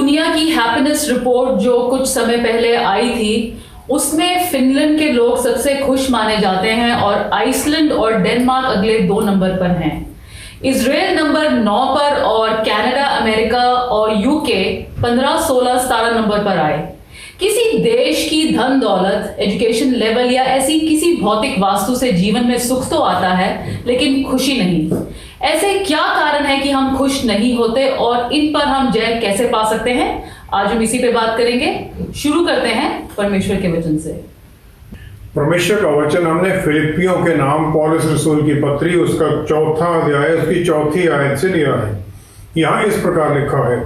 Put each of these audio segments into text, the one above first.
दुनिया की happiness report जो कुछ समय पहले आई थी, उसमें फिनलैंड के लोग सबसे खुश माने जाते हैं और आइसलैंड और डेनमार्क अगले 2 नंबर पर हैं। इजराइल नंबर 9 पर और कनाडा, अमेरिका और यूके 15, 16, 17 नंबर पर आए। किसी देश की धन दौलत, एजुकेशन लेवल या ऐसी किसी भौतिक वास्तु से जीवन में सुख तो आता है, लेकिन खुशी नहीं। ऐसे क्या कारण है कि हम खुश नहीं होते और इन पर हम जय कैसे पा सकते हैं? आज हम इसी पे बात करेंगे। शुरू करते हैं परमेश्वर के वचन से। परमेश्वर का वचन हमने फिलिपियों के नाम पौलुस रसूल की पत्री उसका 4वां अध्याय उसकी 4थी आयत से लिया है। यहाँ इस प्रकार लिखा है,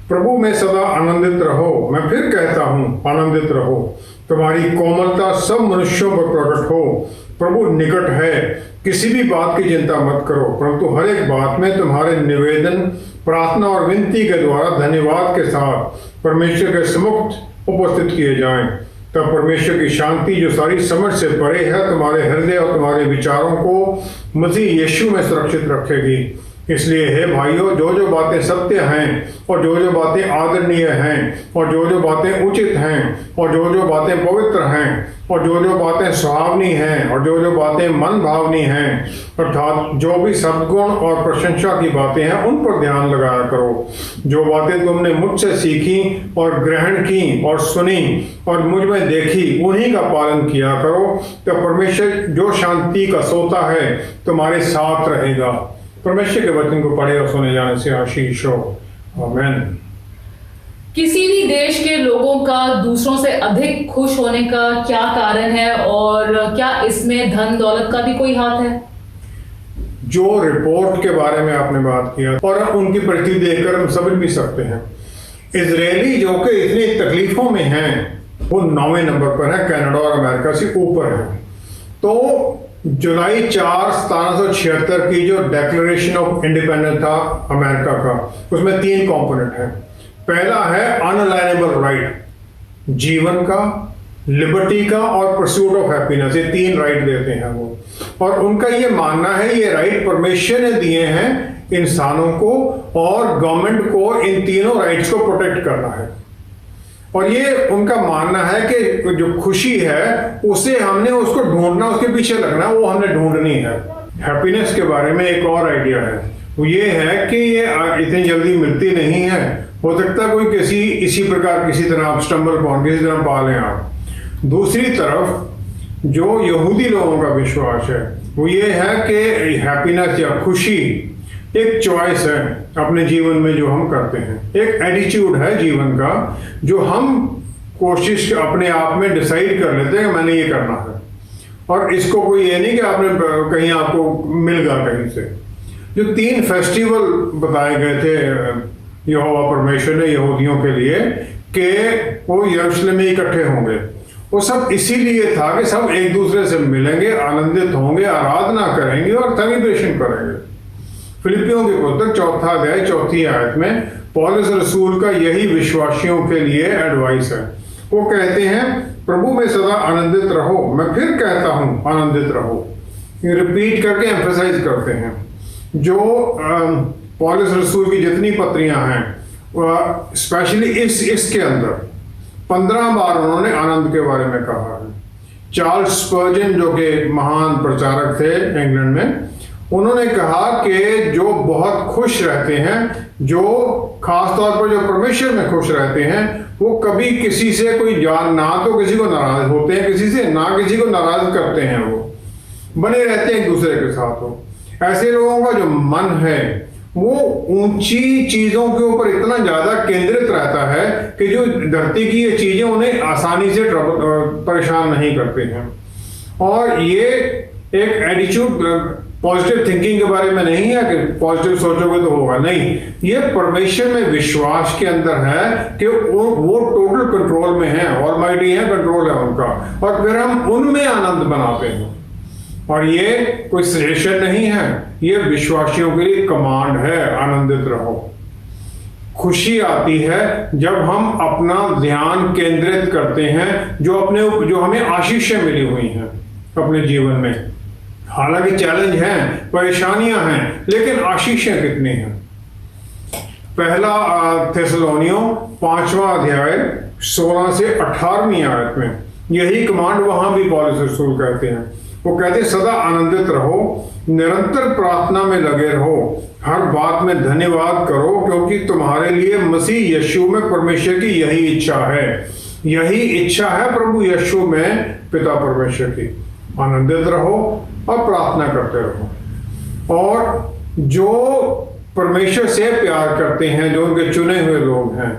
प्रभु में सदा आनंदित रहो। मैं फिर कहता हूँ, आनंदित रहो। तुम्हारी कोमलता सब मनुष्यों पर प्रकट हो। प्रभु निकट है। किसी भी बात की चिंता मत करो, परंतु हर एक बात में तुम्हारे निवेदन, प्रार्थना और विनती के द्वारा धन्यवाद के साथ परमेश्वर के सम्मुख उपस्थित किए जाएं। तब परमेश्वर की शांति जो सारी समझ से परे है, तुम्हारे हृदय और तुम्हारे विचारों को मसीह यीशु में सुरक्षित रखेगी। इसलिए हे भाइयों, जो जो बातें सत्य हैं और जो जो बातें आदरणीय हैं और जो जो बातें उचित हैं और जो जो बातें पवित्र हैं और जो जो बातें सुहावनी हैं और जो जो बातें मन भावनी हैं, अर्थात जो भी सद्गुण और प्रशंसा की बातें हैं, उन पर ध्यान लगाया करो। जो बातें तुमने मुझसे सीखी और ग्रहण की और सुनी और मुझ में देखी, उन्हीं का पालन किया करो। तो परमेश्वर जो शांति का सोता है तुम्हारे साथ रहेगा। परमेश्वर के वचन को पढ़े और सुने जाने से आशीष हो। आमीन। किसी भी देश के लोगों का दूसरों से अधिक खुश होने का क्या कारण है और क्या इसमें धन दौलत का भी कोई हाथ है? जो रिपोर्ट के बारे में आपने बात किया और उनकी परिस्थिति देखकर हम समझ भी सकते हैं। इजरायली जो कि इतनी तकलीफों में हैं, वो 9वें नंबर पर है, कनाडा और अमेरिका से ऊपर है। तो जुलाई 4, 1776 की जो डिक्लेरेशन ऑफ इंडिपेंडेंस था अमेरिका का, उसमें 3 कंपोनेंट हैं। पहला है अनअलाइनेबल राइट, जीवन का, लिबर्टी का और परस्यूट ऑफ हैप्पीनेस। ये 3 राइट देते हैं वो, और उनका ये मानना है ये राइट परमेश्वर ने दिए हैं इंसानों को, और गवर्नमेंट को इन तीनों राइट्स को प्रोटेक्ट करना है। और ये उनका मानना है कि जो खुशी है उसे हमने उसको ढूंढना, उसके पीछे लगना, वो हमने ढूंढनी है। हैप्पीनेस के बारे में एक और आइडिया है, वो ये है कि ये इतनी जल्दी मिलती नहीं है। हो सकता है कोई इसी प्रकार किसी तरह आप स्टम्बल पॉन किसी तरह पा लें आप। दूसरी तरफ जो यहूदी लोगों का विश्वास है वो ये है कि हैप्पीनेस या खुशी एक चॉइस है अपने जीवन में जो हम करते हैं, एक एटीट्यूड है जीवन का जो हम कोशिश अपने आप में डिसाइड कर लेते हैं कि मैंने ये करना है। और इसको कोई ये नहीं कि आपने कहीं आपको मिल गया कहीं से। जो 3 फेस्टिवल बताए गए थे यहोवा परमेश्वर ने यहूदियों के लिए कि वो यरूशलेम में इकट्ठे होंगे, वो सब इसीलिए था कि सब एक दूसरे से मिलेंगे, आनंदित होंगे, आराधना करेंगे और सेलिब्रेशन करेंगे। फिलिपियों के पुस्तक 4वां अध्याय 4थी आयत में पौलुस रसूल का यही विश्वासियों के लिए एडवाइस है। वो कहते हैं, प्रभु में सदा आनंदित रहो। मैं फिर कहता हूँ, आनंदित रहो। ये रिपीट करके एम्फसाइज करते हैं। जो पौलुस रसूल की जितनी पत्रियां हैं, स्पेशली इसके अंदर 15 बार उन्होंने आनंद के बारे में कहा है। चार्ल्स स्पर्जन जो कि महान प्रचारक थे इंग्लैंड में, उन्होंने कहा कि जो बहुत खुश रहते हैं, जो खास तौर पर जो परमेश्वर में खुश रहते हैं, वो कभी किसी से कोई जान ना तो किसी को नाराज होते हैं किसी से, ना किसी को नाराज करते हैं, वो बने रहते हैं एक दूसरे के साथ। हो ऐसे लोगों का जो मन है वो ऊंची चीजों के ऊपर इतना ज्यादा केंद्रित रहता है कि जो धरती की ये चीजें उन्हें आसानी से परेशान नहीं करते हैं। और ये एक एटीट्यूड पॉजिटिव थिंकिंग के बारे में नहीं है कि पॉजिटिव सोचोगे तो होगा, नहीं। ये परमेश्वर में विश्वास के अंदर है कि वो टोटल कंट्रोल में है, ऑलमाइटी है, कंट्रोल है उनका, और फिर हम उनमें आनंद बनाते हैं। और ये कोई सजेशन नहीं है, ये विश्वासियों के लिए कमांड है, आनंदित रहो। खुशी आती है जब हम अपना ध्यान केंद्रित करते हैं जो हमें आशीषें मिली हुई हैं अपने जीवन में। हालांकि चैलेंज हैं, परेशानियां हैं, लेकिन आशीषें कितनी हैं। पहला थिस्सलुनीयों 5वां अध्याय 16 से 18वीं आयत में यही कमांड वहां भी पौलुस रसूल कहते हैं। वो कहते हैं सदा आनंदित रहो, निरंतर प्रार्थना में लगे रहो, हर बात में धन्यवाद करो, क्योंकि तुम्हारे लिए मसीह यीशु में परमेश्वर की यही इच्छा है। यही इच्छा है प्रभु यीशु में पिता परमेश्वर की। आनंदित रहो और प्रार्थना करते रहो। और जो परमेश्वर से प्यार करते हैं, जो उनके चुने हुए लोग हैं,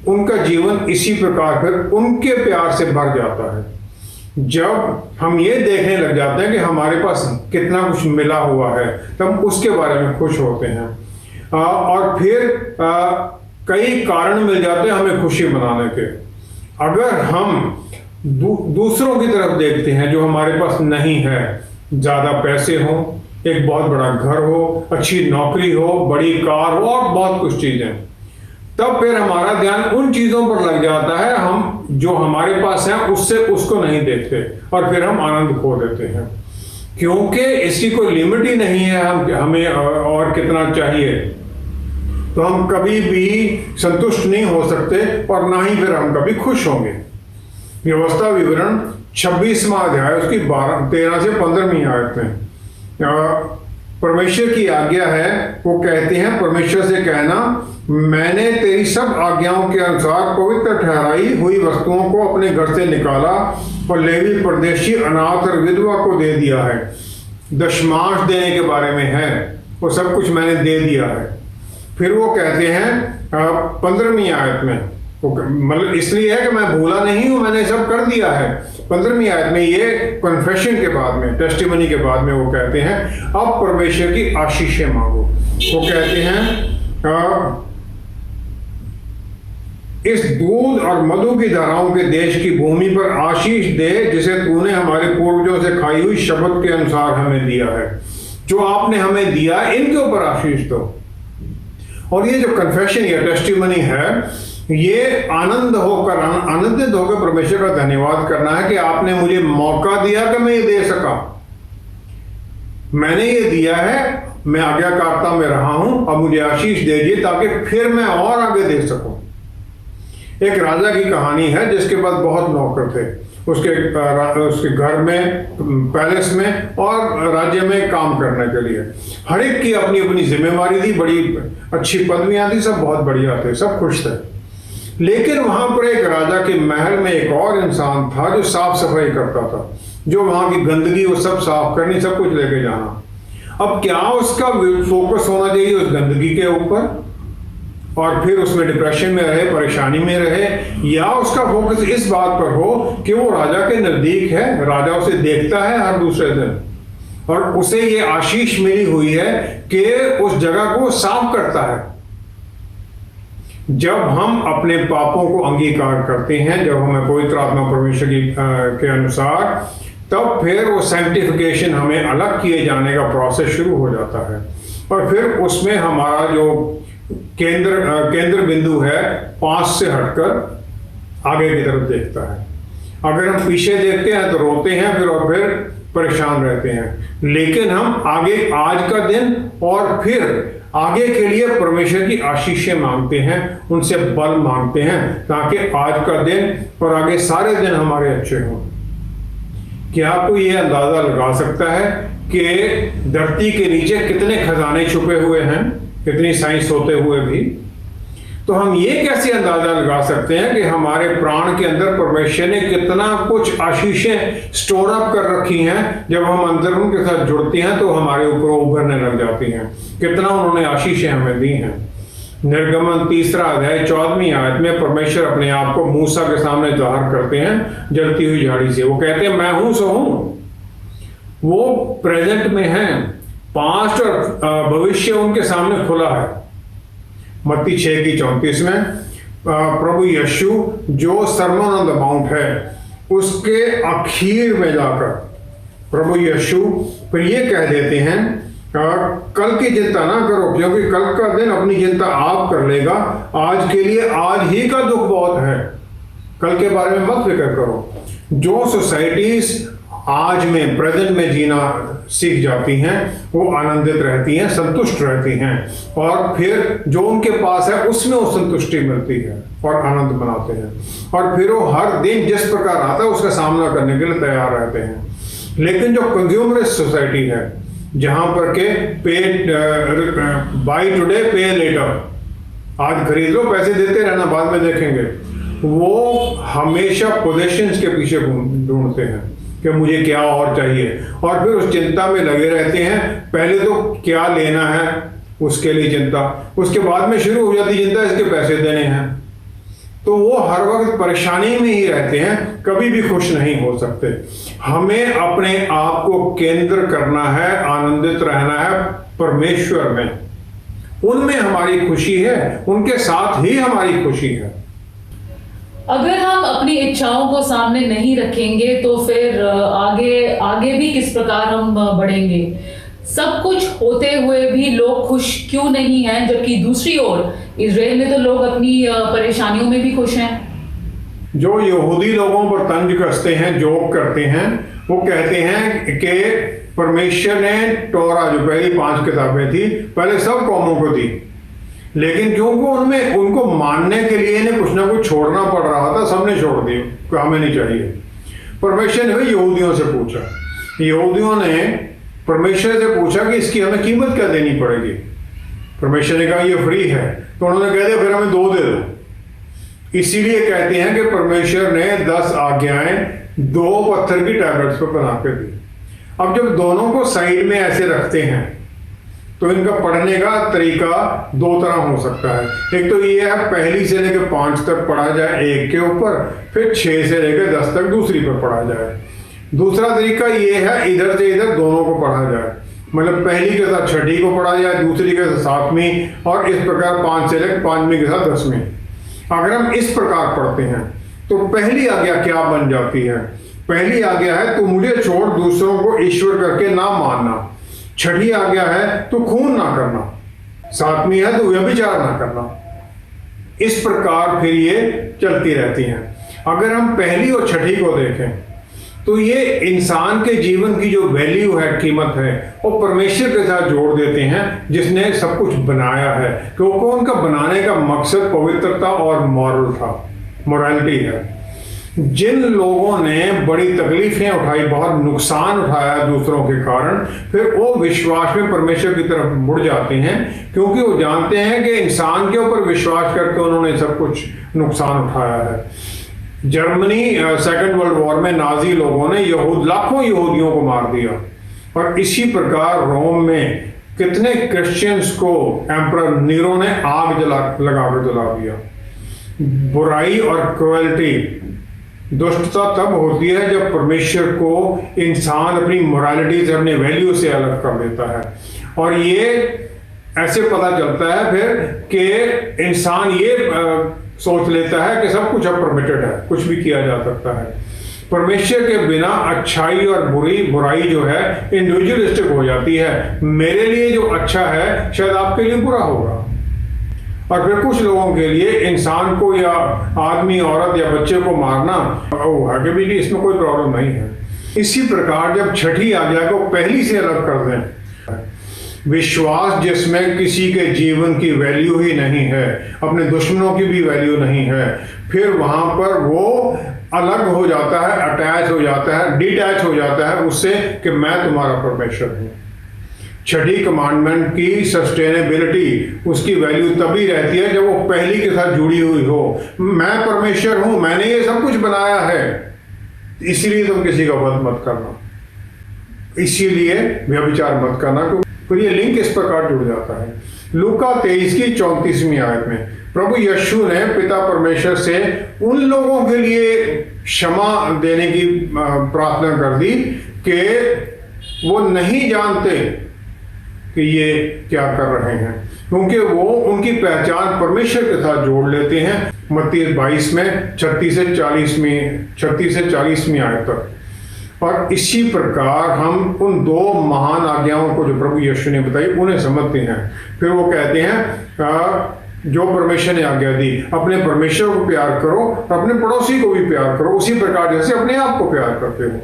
उनका जीवन इसी प्रकार फिर उनके प्यार से भर जाता है। जब हम ये देखने लग जाते हैं कि हमारे पास कितना कुछ मिला हुआ है, तब उसके बारे में खुश होते हैं। और फिर कई कारण मिल जाते हैं हमें खुशी मनाने के। अगर हम दूसरों की तरफ देखते हैं जो हमारे पास नहीं है, ज्यादा पैसे हो, एक बहुत बड़ा घर हो, अच्छी नौकरी हो, बड़ी कार हो और बहुत कुछ चीजें, तब फिर हमारा ध्यान उन चीजों पर लग जाता है, हम जो हमारे पास है उससे उसको नहीं देखते और फिर हम आनंद खो देते हैं, क्योंकि इसकी कोई लिमिट ही नहीं है। हमें और कितना चाहिए, तो हम कभी भी संतुष्ट नहीं हो सकते और ना ही फिर हम कभी खुश होंगे। व्यवस्था विवरण 26वां अध्याय उसकी 13 से 15वीं आयत में परमेश्वर की आज्ञा है। वो कहते हैं, परमेश्वर से कहना, मैंने तेरी सब आज्ञाओं के अनुसार पवित्र ठहराई हुई वस्तुओं को अपने घर से निकाला और लेवी परदेशी, अनाथ और विधवा को दे दिया है। दशमांश देने के बारे में है, वो सब कुछ मैंने दे दिया है। फिर वो कहते हैं 15वीं आयत में, मतलब इसलिए है कि मैं भूला नहीं हूं, मैंने सब कर दिया है। 15वीं आयत में ये कन्फेशन के बाद में, टेस्टिमनी के बाद में वो कहते हैं, अब परमेश्वर की आशीषें मांगो। वो कहते हैं, इस दूध और मधु की धाराओं के देश की भूमि पर आशीष दे, जिसे तूने हमारे पूर्वजों से खाई हुई शपथ के अनुसार हमें दिया है। जो आपने हमें दिया, इनके ऊपर आशीष दो। और ये जो कन्फेशन या टेस्टिमनी है, ये आनंदित होकर परमेश्वर का धन्यवाद करना है कि आपने मुझे मौका दिया कि मैं ये दे सका। मैंने ये दिया है, मैं आज्ञाकारिता में रहा हूं, अब मुझे आशीष दीजिए ताकि फिर मैं और आगे दे सकूं। एक राजा की कहानी है जिसके पास बहुत नौकर थे। उसके घर में, पैलेस में और राज्य में काम करने के लिए हर एक की अपनी अपनी जिम्मेवारी थी, बड़ी अच्छी पदवियां थी, सब बहुत बढ़िया थे, सब खुश थे। लेकिन वहां पर एक राजा के महल में एक और इंसान था जो साफ सफाई करता था, जो वहां की गंदगी वो सब साफ करनी, सब कुछ लेके जाना। अब क्या उसका फोकस होना चाहिए उस गंदगी के ऊपर और फिर उसमें डिप्रेशन में रहे, परेशानी में रहे, या उसका फोकस इस बात पर हो कि वो राजा के नजदीक है, राजा उसे देखता है हर दूसरे दिन और उसे ये आशीष मिली हुई है कि उस जगह को साफ करता है। जब हम अपने पापों को अंगीकार करते हैं, जब हमें पवित्र आत्मा परमेश्वर के अनुसार, तब फिर वो सैंक्टिफिकेशन, हमें अलग किए जाने का प्रोसेस शुरू हो जाता है और फिर उसमें हमारा जो केंद्र बिंदु है 5 से हटकर आगे की तरफ देखता है। अगर हम पीछे देखते हैं तो रोते हैं और फिर परेशान रहते हैं, लेकिन हम आगे, आज का दिन और फिर आगे के लिए परमेश्वर की आशीषें मांगते हैं, उनसे बल मांगते हैं ताकि आज का दिन और आगे सारे दिन हमारे अच्छे हों। क्या आपको यह अंदाजा लगा सकता है कि धरती के नीचे कितने खजाने छुपे हुए हैं, कितनी साइंस होते हुए भी? तो हम ये कैसे अंदाजा लगा सकते हैं कि हमारे प्राण के अंदर परमेश्वर ने कितना कुछ आशीषें स्टोर अप कर रखी हैं। जब हम अंदर उनके साथ जुड़ते हैं तो हमारे ऊपर उभरने लग जाती हैं, कितना उन्होंने आशीषें हमें दी हैं। निर्गमन 3 अध्याय 14वीं आयत में परमेश्वर अपने आप को मूसा के सामने जाहिर करते हैं जलती हुई झाड़ी से। वो कहते हैं, मैं हूं सो हूं। वो प्रेजेंट में है, पास्ट और भविष्य उनके सामने खुला है। मत्ती 6:34 में प्रभु यीशु जो सरमन ऑन द माउंट है, उसके आखिर में जाकर प्रभु यीशु फिर ये कह देते हैं, कल की चिंता ना करो, क्योंकि कल का दिन अपनी चिंता आप कर लेगा। आज के लिए आज ही का दुख बहुत है, कल के बारे में मत फिक्र करो। जो सोसाइटीज आज में प्रेजेंट में जीना सीख जाती हैं, वो आनंदित रहती हैं, संतुष्ट रहती हैं, और फिर जो उनके पास है उसमें वो संतुष्टि मिलती है और आनंद मनाते हैं, और फिर वो हर दिन जिस प्रकार आता है उसका सामना करने के लिए तैयार रहते हैं। लेकिन जो कंज्यूमरिस्ट सोसाइटी है, जहां पर के बाय टुडे पे लेटर, आज खरीद लो पैसे देते रहना बाद में देखेंगे, वो हमेशा पोजेशंस के पीछे ढूंढते हैं कि मुझे क्या और चाहिए, और फिर उस चिंता में लगे रहते हैं। पहले तो क्या लेना है उसके लिए चिंता, उसके बाद में शुरू हो जाती चिंता इसके पैसे देने हैं। तो वो हर वक्त परेशानी में ही रहते हैं, कभी भी खुश नहीं हो सकते। हमें अपने आप को केंद्र करना है, आनंदित रहना है परमेश्वर में, उनमें हमारी खुशी है, उनके साथ ही हमारी खुशी है। अगर हम अपनी इच्छाओं को सामने नहीं रखेंगे तो फिर आगे भी किस प्रकार हम बढ़ेंगे। सब कुछ होते हुए भी लोग खुश क्यों नहीं हैं, जबकि दूसरी ओर इजराइल में तो लोग अपनी परेशानियों में भी खुश हैं। जो यहूदी लोगों पर तंज कसते हैं, जोक करते हैं, वो कहते हैं कि परमेश्वर ने टोरा, जो पहली 5 किताबें थी, पहले सब कौमों को दी, लेकिन क्योंकि उनमें उनको मानने के लिए इन्हें कुछ ना कुछ छोड़ना पड़ रहा था, सबने छोड़ दी कि हमें नहीं चाहिए। परमेश्वर ने यहूदियों से पूछा, यहूदियों ने परमेश्वर से पूछा कि इसकी हमें कीमत क्या देनी पड़ेगी। परमेश्वर ने कहा ये फ्री है, तो उन्होंने कह दिया फिर हमें 2 दे दो। इसीलिए कहते हैं कि परमेश्वर ने 10 आज्ञाएं 2 पत्थर की टैबलेट्स पर बना के दी। अब जब दोनों को साइड में ऐसे रखते हैं तो इनका पढ़ने का तरीका 2 तरह हो सकता है। एक तो ये है पहली से लेकर 5 तक पढ़ा जाए एक के ऊपर, फिर 6 से लेकर 10 तक दूसरी पर पढ़ा जाए। दूसरा तरीका ये है इधर से इधर दोनों को पढ़ा जाए, मतलब पहली के साथ छठी को पढ़ा जाए, दूसरी के साथ 7वीं, और इस प्रकार 5 से लेकर 5वीं के साथ 10वीं। अगर हम इस प्रकार पढ़ते हैं तो पहली आज्ञा क्या बन जाती है? पहली आज्ञा है तू मुझे छोड़ दूसरों को ईश्वर करके ना मानना। छठी आज्ञा है तू खून ना करना। 7वीं है तू व्यभिचार ना करना। इस प्रकार फिर ये चलती रहती हैं। अगर हम पहली और छठी को देखें तो ये इंसान के जीवन की जो वैल्यू है, कीमत है, वो परमेश्वर के साथ जोड़ देते हैं जिसने सब कुछ बनाया है, क्योंकि उनका बनाने का मकसद पवित्रता और मॉरल था, मोरालिटी है। जिन लोगों ने बड़ी तकलीफें उठाई, बहुत नुकसान उठाया दूसरों के कारण, फिर वो विश्वास में परमेश्वर की तरफ मुड़ जाते हैं, क्योंकि वो जानते हैं कि इंसान के ऊपर विश्वास करके उन्होंने सब कुछ नुकसान उठाया है। जर्मनी 2nd वर्ल्ड वॉर में नाजी लोगों ने लाखों यहूदियों को मार दिया, और इसी प्रकार रोम में कितने क्रिश्चियंस को एम्परर नीरो ने आग लगाकर जला दिया। बुराई और क्रुएल्टी, दुष्टता तब होती है जब परमेश्वर को इंसान अपनी मोरालिटी से, अपने वैल्यू से अलग कर देता है, और ये ऐसे पता चलता है फिर कि इंसान ये सोच लेता है कि सब कुछ अब परमिटेड है, कुछ भी किया जा सकता है। परमेश्वर के बिना अच्छाई और बुराई जो है इंडिविजुअलिस्टिक हो जाती है। मेरे लिए जो अच्छा है शायद आपके लिए बुरा होगा, और फिर कुछ लोगों के लिए इंसान को या आदमी, औरत या बच्चे को मारना आगे भी नहीं, इसमें कोई प्रॉब्लम नहीं है। इसी प्रकार जब छठी आज्ञा को पहली से अलग कर दें, विश्वास जिसमें किसी के जीवन की वैल्यू ही नहीं है, अपने दुश्मनों की भी वैल्यू नहीं है, फिर वहां पर वो अलग हो जाता है, अटैच हो जाता है, डिटैच हो जाता है उससे कि मैं तुम्हारा परमेश्वर हूं। छठी कमांडमेंट की सस्टेनेबिलिटी, उसकी वैल्यू तभी रहती है जब वो पहली के साथ जुड़ी हुई हो। मैं परमेश्वर हूं, मैंने ये सब कुछ बनाया है, इसीलिए तुम किसी का वध मत करना, इसीलिए व्यभिचार मत करना। फिर ये लिंक इस प्रकार जुड़ जाता है। लूका 23 की 34वीं आयत में प्रभु यीशु ने पिता परमेश्वर से उन लोगों के लिए क्षमा देने की प्रार्थना कर दी कि वो नहीं जानते कि ये क्या कर रहे हैं, क्योंकि वो उनकी पहचान परमेश्वर के साथ जोड़ लेते हैं। मत्ती 22 में 36 से 40वीं आयत तक। और इसी प्रकार हम उन 2 महान आज्ञाओं को जो प्रभु यीशु ने बताई उन्हें समझते हैं। फिर वो कहते हैं जो परमेश्वर ने आज्ञा दी, अपने परमेश्वर को प्यार करो और अपने पड़ोसी को भी प्यार करो, उसी प्रकार जैसे अपने आप को प्यार करते हो।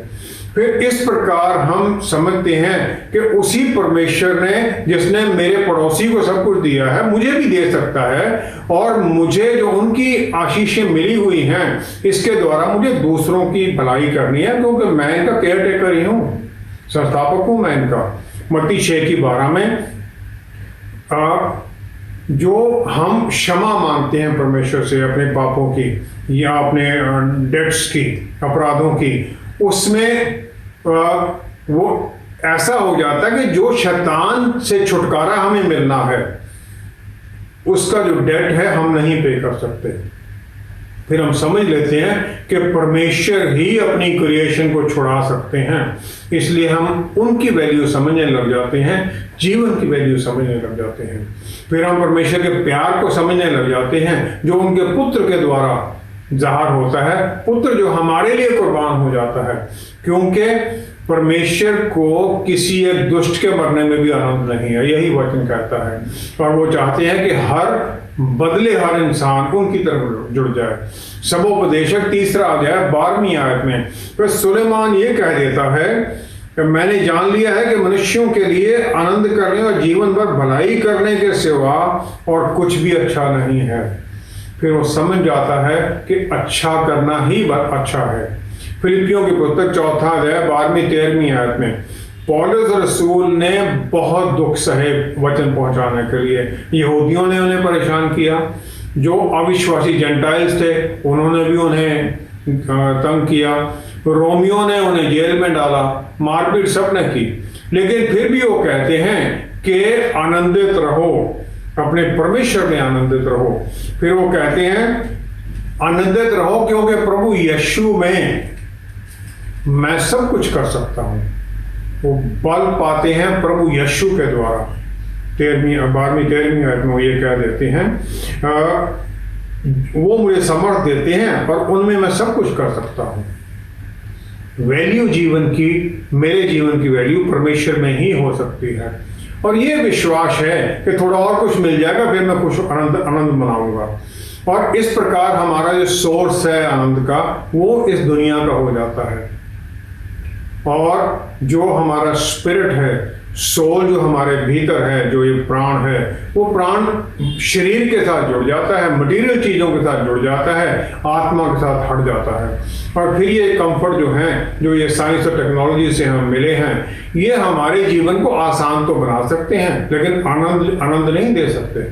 फिर इस प्रकार हम समझते हैं कि उसी परमेश्वर ने जिसने मेरे पड़ोसी को सब कुछ दिया है मुझे भी दे सकता है, और मुझे जो उनकी आशीषें मिली हुई हैं इसके द्वारा मुझे दूसरों की भलाई करनी है, क्योंकि मैं इनका केयर टेकर ही हूँ, संस्थापक हूँ मैं इनका। मत्ती 6:12 में जो हम क्षमा मांगते हैं परमेश्वर से अपने पापों की या अपने डेट्स की, अपराधों की, उसमें वो ऐसा हो जाता है कि जो शैतान से छुटकारा हमें मिलना है उसका जो डेट है हम नहीं पे कर सकते। फिर हम समझ लेते हैं कि परमेश्वर ही अपनी क्रिएशन को छुड़ा सकते हैं, इसलिए हम उनकी वैल्यू समझने लग जाते हैं, जीवन की वैल्यू समझने लग जाते हैं। फिर हम परमेश्वर के प्यार को समझने लग जाते हैं जो उनके पुत्र के द्वारा जाहिर होता है, पुत्र जो हमारे लिए कुर्बान हो जाता है, क्योंकि परमेश्वर को किसी एक दुष्ट के मरने में भी आनंद नहीं है, यही वचन कहता है। और वो चाहते हैं कि हर इंसान उनकी तरफ जुड़ जाए। सबोपदेशक 3 अध्याय 12वीं आयत में फिर सुलेमान ये कह देता है कि मैंने जान लिया है कि मनुष्यों के लिए आनंद करने और जीवन भर भलाई करने के सिवा और कुछ भी अच्छा नहीं है। फिर वो समझ जाता है कि अच्छा करना ही अच्छा है। फिलिपियों की पुस्तक 4 अध्याय 12वीं-13वीं आयत में पौलुस रसूल ने बहुत दुख सहे वचन पहुंचाने के लिए। यहूदियों ने उन्हें परेशान किया, जो अविश्वासी जेंटाइल्स थे उन्होंने भी उन्हें तंग किया, रोमियों ने उन्हें जेल में डाला, मारपीट सबने की, लेकिन फिर भी वो कहते हैं कि आनंदित रहो, अपने परमेश्वर में आनंदित रहो। फिर वो कहते हैं आनंदित रहो क्योंकि प्रभु यीशु में मैं सब कुछ कर सकता हूं। वो बल पाते हैं प्रभु यीशु के द्वारा। 12वीं-13वीं आयत में वो ये कह देते हैं वो मुझे समर्थ देते हैं और उनमें मैं सब कुछ कर सकता हूं। वैल्यू जीवन की, मेरे जीवन की वैल्यू परमेश्वर में ही हो सकती है, और ये विश्वास है कि थोड़ा और कुछ मिल जाएगा फिर मैं कुछ आनंद मनाऊंगा। और इस प्रकार हमारा जो सोर्स है आनंद का वो इस दुनिया का हो जाता है, और जो हमारा स्पिरिट है, सोल जो हमारे भीतर है, जो ये प्राण है, वो प्राण शरीर के साथ जुड़ जाता है, मटेरियल चीज़ों के साथ जुड़ जाता है, आत्मा के साथ हट जाता है। और फिर ये कंफर्ट जो है, जो ये साइंस और टेक्नोलॉजी से हम मिले हैं, ये हमारे जीवन को आसान तो बना सकते हैं लेकिन आनंद नहीं दे सकते।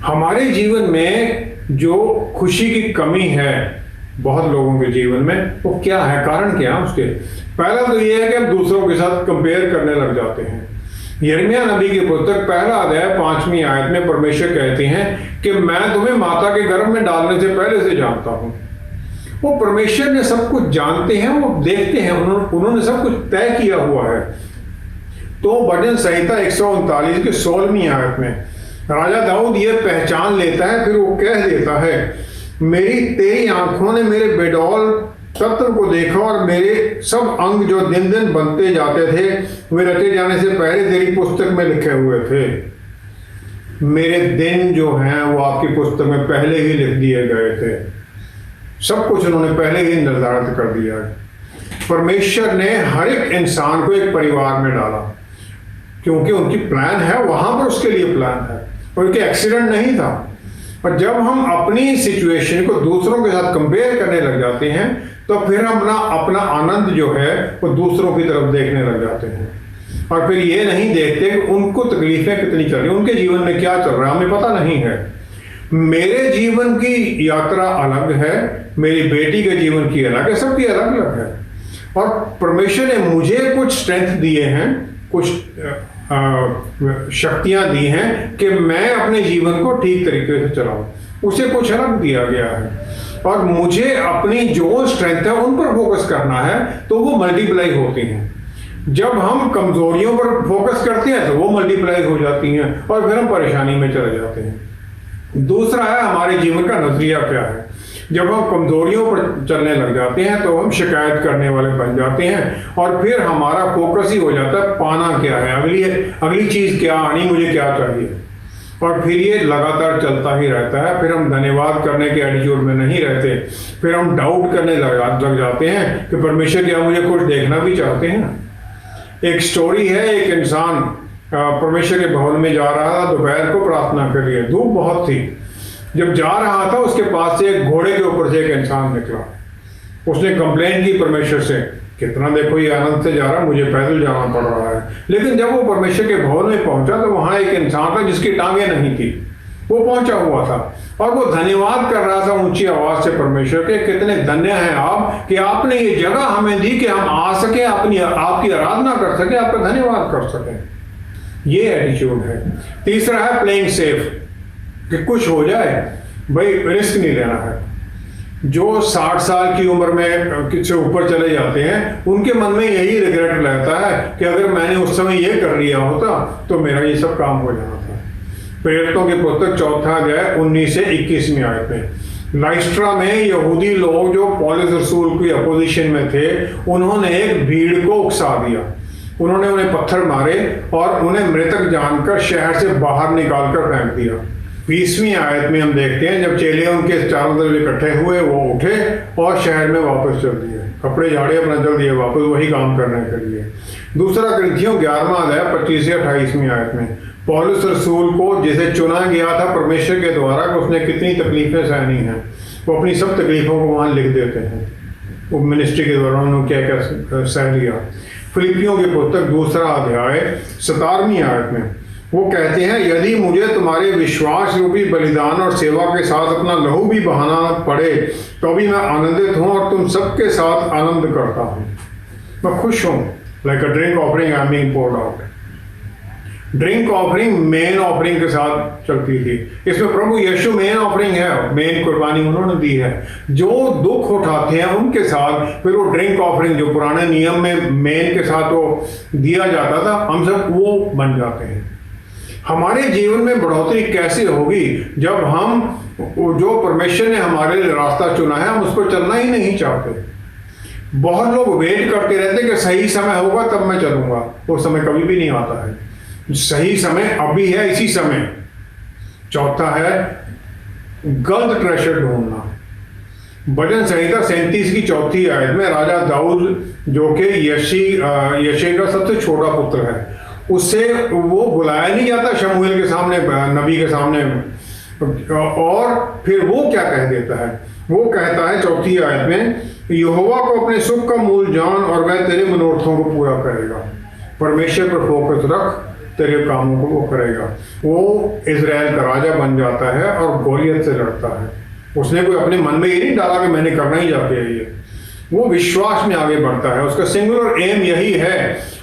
हमारे जीवन में जो खुशी की कमी है बहुत लोगों के जीवन में, वो क्या है, कारण क्या है उसके? पहला तो ये है कि हम दूसरों के साथ कंपेयर करने लग जाते हैं। यिर्मयाह नबी की पुस्तक 1 अध्याय 5वीं आयत में परमेश्वर कहते हैं कि मैं तुम्हें माता के गर्भ में डालने से पहले से जानता हूं। वो परमेश्वर ने सब कुछ जानते हैं, वो देखते हैं, उन्होंने सब कुछ तय किया हुआ है। तो भजन संहिता 139 की 16वीं आयत में राजा दाऊद ये पहचान लेता है, फिर वो कह देता है तेरी आंखों ने मेरे बेडौल तत्व को देखा और मेरे सब अंग जो दिन दिन बनते जाते थे वे रचे जाने से पहले तेरी पुस्तक में लिखे हुए थे। मेरे दिन जो हैं वो आपकी पुस्तक में पहले ही लिख दिए गए थे। सब कुछ उन्होंने पहले ही निर्धारित कर दिया है। परमेश्वर ने हर एक इंसान को एक परिवार में डाला क्योंकि उनकी प्लान है, वहां पर उसके लिए प्लान है, उनके एक्सीडेंट नहीं था। और जब हम अपनी सिचुएशन को दूसरों के साथ कंपेयर करने लग जाते हैं तो फिर हम अपना आनंद जो है वो दूसरों की तरफ देखने लग जाते हैं, और फिर ये नहीं देखते कि उनको तकलीफें कितनी चल रही, उनके जीवन में क्या चल रहा है, हमें पता नहीं है। मेरे जीवन की यात्रा अलग है, मेरी बेटी के जीवन की अलग है, सबकी अलग अलग है। और परमेश्वर ने मुझे कुछ स्ट्रेंथ दिए हैं, कुछ शक्तियां दी हैं कि मैं अपने जीवन को ठीक तरीके से चलाऊं, उसे कुछ अलग दिया गया है। और मुझे अपनी जो स्ट्रेंथ है उन पर फोकस करना है तो वो मल्टीप्लाई होती हैं। जब हम कमजोरियों पर फोकस करते हैं तो वो मल्टीप्लाई हो जाती हैं और फिर हम परेशानी में चले जाते हैं। दूसरा है हमारे जीवन का नजरिया क्या है। जब हम कमजोरियों पर चलने लग जाते हैं तो हम शिकायत करने वाले बन जाते हैं और फिर हमारा फोकस ही हो जाता है पाना क्या है, अगली चीज क्या आनी, मुझे क्या चाहिए। और फिर ये लगातार चलता ही रहता है। फिर हम धन्यवाद करने के एटीट्यूड में नहीं रहते, फिर हम डाउट करने लग जाते हैं कि परमेश्वर क्या मुझे कुछ देखना भी चाहते हैं। एक स्टोरी है, एक इंसान परमेश्वर के भवन में जा रहा था दोपहर को प्रार्थना के लिए। धूप बहुत थी। जब जा रहा था उसके पास से एक घोड़े के ऊपर से एक इंसान निकला। उसने कंप्लेन की परमेश्वर से, कितना देखो ये आनंद से जा रहा, मुझे पैदल जाना पड़ रहा है। लेकिन जब वो परमेश्वर के भवन में पहुंचा तो वहां एक इंसान था जिसकी टांगे नहीं थी, वो पहुंचा हुआ था और वो धन्यवाद कर रहा था ऊंची आवाज से परमेश्वर के, कितने धन्य हैं आप कि आपने ये जगह हमें दी कि हम आ सके, अपनी आपकी आराधना कर सके, आपका धन्यवाद कर सके। ये एटीट्यूड है। तीसरा है प्लेइंग सेफ, कि कुछ हो जाए भाई रिस्क नहीं लेना है। जो 60 साल की उम्र में से ऊपर चले जाते हैं उनके मन में यही रिग्रेट रहता है कि अगर मैंने उस समय ये कर लिया होता तो मेरा ये सब काम हो जाना था। प्रेरितों की पुस्तक 4 अध्याय 19 से 21 आयत में लाइस्ट्रा में यहूदी लोग जो पौलुस रसूल की अपोजिशन में थे, उन्होंने एक भीड़ को उकसा दिया। उन्होंने उन्हें पत्थर मारे और उन्हें मृतक जानकर शहर से बाहर निकालकर फेंक दिया। 20वीं आयत में हम देखते हैं जब चेले उनके चारों तरफ इकट्ठे हुए, वो उठे और शहर में वापस चल दिए, कपड़े झाड़े अपना चल दिए वापस वही काम करने के लिए। दूसरा ग्रंथियों 11वां अध्याय 25 से 28वीं आयत में पौलुस रसूल को जिसे चुना गया था परमेश्वर के द्वारा कि उसने कितनी तकलीफें सहनी हैं, वो अपनी सब तकलीफों को वहां लिख देते हैं। वो मिनिस्ट्री के दौरान उन्होंने क्या क्या सह लिया। फिलिपियों की पुस्तक 2 अध्याय 17वीं आयत में वो कहते हैं, यदि मुझे तुम्हारे विश्वास रूपी बलिदान और सेवा के साथ अपना लहू भी बहाना पड़े तो भी मैं आनंदित हूं और तुम सबके साथ आनंद करता हूं। मैं खुश हूं। Like a drink offering I am being poured out. Drink offering main offering के साथ चलती थी। इसमें प्रभु यीशु मेन ऑफरिंग है, मेन कुर्बानी उन्होंने दी है। जो दुख उठाते हैं उनके साथ फिर वो ड्रिंक ऑफरिंग जो पुराने नियम में मेन के साथ वो दिया जाता था, हम सब वो बन जाते हैं। हमारे जीवन में बढ़ोतरी कैसे होगी जब हम जो परमेश्वर ने हमारे लिए रास्ता चुना है हम उस पर चलना ही नहीं चाहते। बहुत लोग वेट करते रहते कि सही समय होगा तब मैं चलूंगा, वो समय कभी भी नहीं आता है। सही समय अभी है, इसी समय। चौथा है गलत ट्रेजर ढूंढना। भजन संहिता 37 की 4 आयत में राजा दाऊद जो कि यशे का सबसे छोटा पुत्र है, उससे वो बुलाया नहीं जाता शमूएल के सामने, नबी के सामने। और फिर वो क्या कह देता है, वो कहता है 4 आयत में, यहोवा को अपने सुख का मूल जान और वह तेरे मनोरथों को पूरा करेगा। परमेश्वर पर फोकस रख, तेरे कामों को वो करेगा। वो इजराइल का राजा बन जाता है और गोलियत से लड़ता है। उसने कोई अपने मन में ये नहीं डाला कि मैंने करना ही जाके है ये। वो विश्वास में आगे बढ़ता है। उसका सिंगुलर एम यही है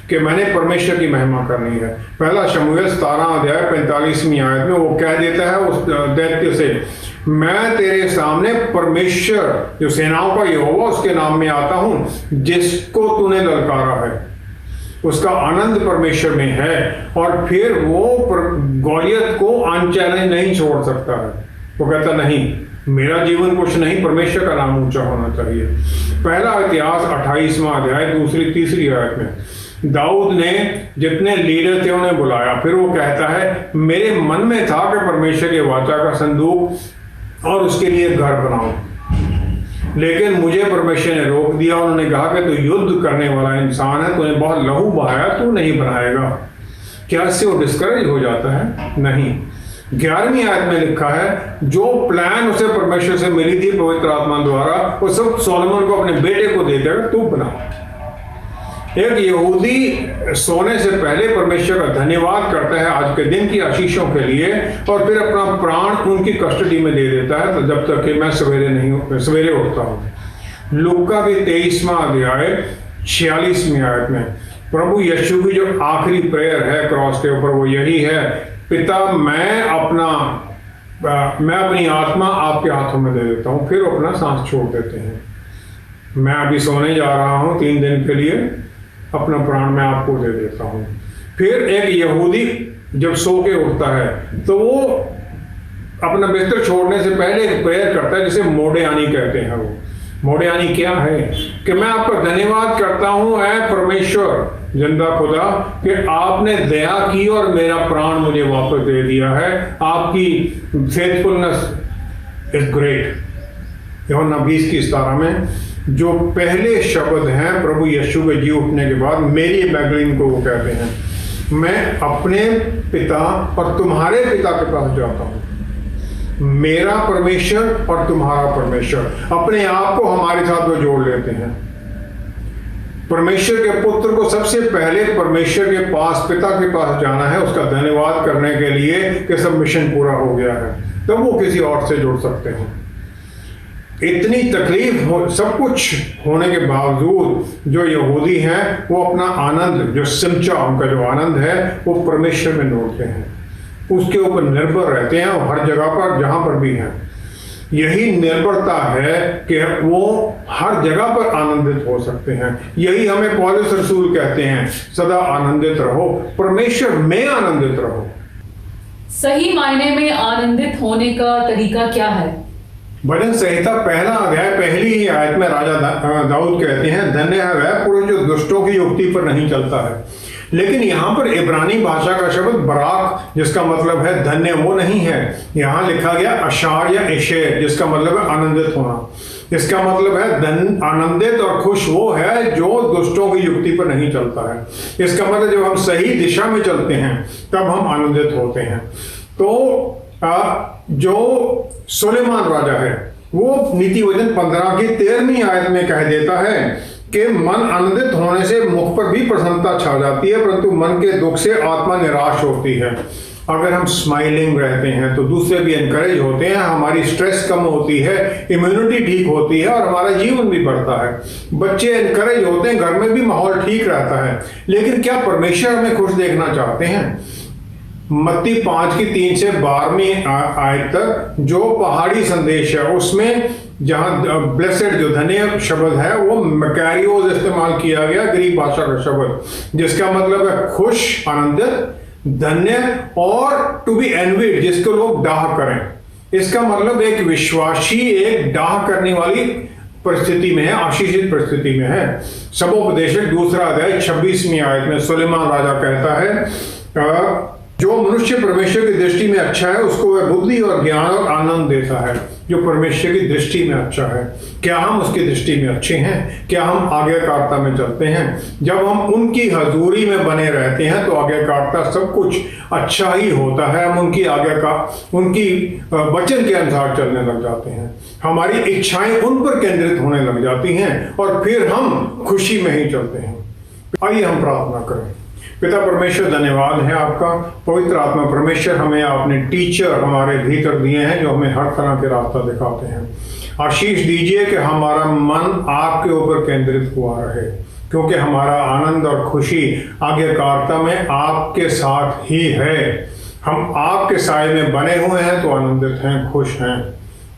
कि मैंने परमेश्वर की महिमा करनी है। पहला शमूएल 17 अध्याय 45वीं आयत में वो कह देता है उस दैत्य से, मैं तेरे सामने परमेश्वर जो सेनाओं का यहोवा उसके नाम में आता हूं जिसको तूने ललकारा है। उसका आनंद परमेश्वर में है और फिर वो गोलियत को अनचैलेंज नहीं छोड़ सकता है। वो कहता नहीं, मेरा जीवन कुछ नहीं, परमेश्वर का नाम ऊंचा होना चाहिए। पहला इतिहास 28वां अध्याय 2-3 आयत में दाऊद ने जितने लीडर थे उन्हें बुलाया। फिर वो कहता है, मेरे मन में था कि परमेश्वर के वाचा का संदूक और उसके लिए घर बनाऊं, लेकिन मुझे परमेश्वर ने रोक दिया। उन्होंने कहा कि तू युद्ध करने वाला इंसान है, तूने बहुत लहू बहाया, तू नहीं बनाएगा। क्या इससे वो डिस्करेज हो जाता है? नहीं। 11वीं आयत में लिखा है, जो प्लान उसे परमेश्वर से मिली थी पवित्र आत्मा द्वारा, वो सब सोलोमन को अपने बेटे को देकर तू बना। एक यहूदी सोने से पहले परमेश्वर का धन्यवाद करता है आज के दिन की आशीषों के लिए और फिर अपना प्राण उनकी कस्टडी में दे देता है तो जब तक कि मैं सवेरे उठता हूँ। लूका की 23वां अध्याय 46वीं आयत में प्रभु यीशु की जो आखिरी प्रेयर है क्रॉस के ऊपर वो यही है, पिता मैं अपनी आत्मा आपके हाथों में दे देता हूँ। फिर अपना सांस छोड़ देते हैं। मैं अभी सोने जा रहा हूँ 3 दिन के लिए, अपना प्राण मैं आपको दे देता हूँ। फिर एक यहूदी जब सो के उठता है तो वो अपना बिस्तर छोड़ने से पहले एक प्रेयर करता है जिसे मोडेयानी कहते हैं। वो मोडेयानी क्या है कि मैं आपका धन्यवाद करता हूँ ऐ परमेश्वर जिंदा खुदा कि आपने दया की और मेरा प्राण मुझे वापस दे दिया है। आपकी फेथफुलनेस इज ग्रेट। यूहन्ना 20:17 में जो पहले शब्द हैं प्रभु यीशु के जी उठने के बाद मेरी मैगदलीन को वो कहते हैं, मैं अपने पिता और तुम्हारे पिता के पास जाता हूँ। मेरा परमेश्वर और तुम्हारा परमेश्वर, अपने आप को हमारे साथ वो जोड़ लेते हैं। परमेश्वर के पुत्र को सबसे पहले परमेश्वर के पास, पिता के पास जाना है उसका धन्यवाद करने के लिए कि सब मिशन पूरा हो गया है, तब वो किसी और से जुड़ सकते हैं। इतनी तकलीफ सब कुछ होने के बावजूद जो यहूदी हैं वो अपना आनंद, जो सिमचा उनका जो आनंद है वो परमेश्वर में ढूंढते हैं, उसके ऊपर निर्भर रहते हैं और हर जगह पर जहां पर भी हैं। यही निर्भरता है कि वो हर जगह पर आनंदित हो सकते हैं। यही हमें पौलुस रसूल कहते हैं, सदा आनंदित रहो, परमेश्वर में आनंदित रहो। सही मायने में आनंदित होने का तरीका क्या है? भजन संहिता 1 अध्याय 1 आयत में राजा दाऊद कहते हैं, धन्य है वह पुरुष जो दुष्टों की युक्ति पर नहीं चलता है। लेकिन यहाँ पर इब्रानी भाषा का शब्द बराक जिसका मतलब है धन्य वो नहीं है, यहाँ लिखा गया अशार या इशेर जिसका मतलब है आनंदित होना। इसका मतलब है आनंदित और खुश वो है जो दुष्टों की युक्ति पर नहीं चलता है। इसका मतलब जब हम सही दिशा में चलते हैं तब हम आनंदित होते हैं। तो जो सुलेमान राजा है वो नीति वचन 15 की 13वीं आयत में कह देता है कि मन आनंदित होने से मुख पर भी प्रसन्नता छा जाती है, परंतु मन के दुख से आत्मा निराश होती है। अगर हम स्माइलिंग रहते हैं तो दूसरे भी एनकरेज होते हैं, हमारी स्ट्रेस कम होती है, इम्यूनिटी ठीक होती है और हमारा जीवन भी बढ़ता है। बच्चे एनकरेज होते हैं, घर में भी माहौल ठीक रहता है। लेकिन क्या परमेश्वर हमें खुश देखना चाहते हैं? मत्ती 5 की 3 से 12वीं आयत तक जो पहाड़ी संदेश है उसमें जहां ब्लेसेड जो धन्य शब्द है वो मैकारियोस इस्तेमाल किया गया, ग्रीक भाषा का शब्द, जिसका मतलब है खुश, आनंदित, धन्य और टू बी एनविड जिसको लोग डाह करें। इसका मतलब एक विश्वासी एक डाह करने वाली परिस्थिति में है, आशीषित परिस्थिति में है। सबोपदेशक 2 अध्याय 26वीं आयत में सुलेमान राजा कहता है, जो मनुष्य परमेश्वर की दृष्टि में अच्छा है उसको वह बुद्धि और ज्ञान और आनंद देता है। जो परमेश्वर की दृष्टि में अच्छा है, क्या हम उसकी दृष्टि में अच्छे हैं? क्या हम आज्ञाकारिता में चलते हैं? जब हम उनकी हजूरी में बने रहते हैं तो आज्ञाकारिता सब कुछ अच्छा ही होता है। हम उनकी उनकी वचन के अनुसार चलने लग जाते हैं, हमारी इच्छाएं उन पर केंद्रित होने लग जाती हैं और फिर हम खुशी में ही चलते हैं। आइए हम प्रार्थना करें। पिता परमेश्वर, धन्यवाद है आपका। पवित्र आत्मा परमेश्वर हमें आपने टीचर हमारे भीतर दिए हैं जो हमें हर तरह के रास्ता दिखाते हैं। आशीष दीजिए कि हमारा मन आपके ऊपर केंद्रित हुआ रहे, क्योंकि हमारा आनंद और खुशी आज्ञाकारिता में आपके साथ ही है। हम आपके साए में बने हुए हैं तो आनंदित हैं, खुश हैं।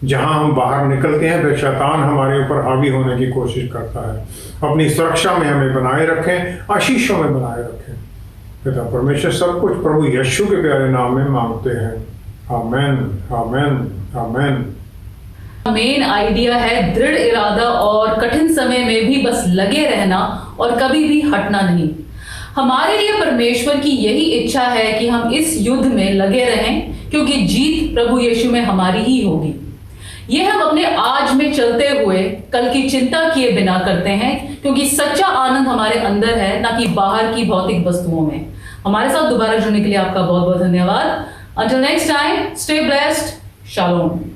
जहां हम बाहर निकलते हैं फिर शैतान हमारे ऊपर हावी होने की कोशिश करता है। अपनी सुरक्षा में हमें बनाए रखें, आशीषों में बनाए रखें। पिता परमेश्वर सब कुछ प्रभु यीशु के प्यारे नाम में मांगते हैं। आमेन, आमेन, आमेन। मेन आइडिया है दृढ़ इरादा और कठिन समय में भी बस लगे रहना और कभी भी हटना नहीं। हमारे लिए परमेश्वर की यही इच्छा है कि हम इस युद्ध में लगे रहें, क्योंकि जीत प्रभु यीशु में हमारी ही होगी। ये हम अपने आज में चलते हुए कल की चिंता किए बिना करते हैं, क्योंकि सच्चा आनंद हमारे अंदर है, ना कि बाहर की भौतिक वस्तुओं में। हमारे साथ दोबारा जुड़ने के लिए आपका बहुत बहुत धन्यवाद। Until next time, stay blessed. Shalom.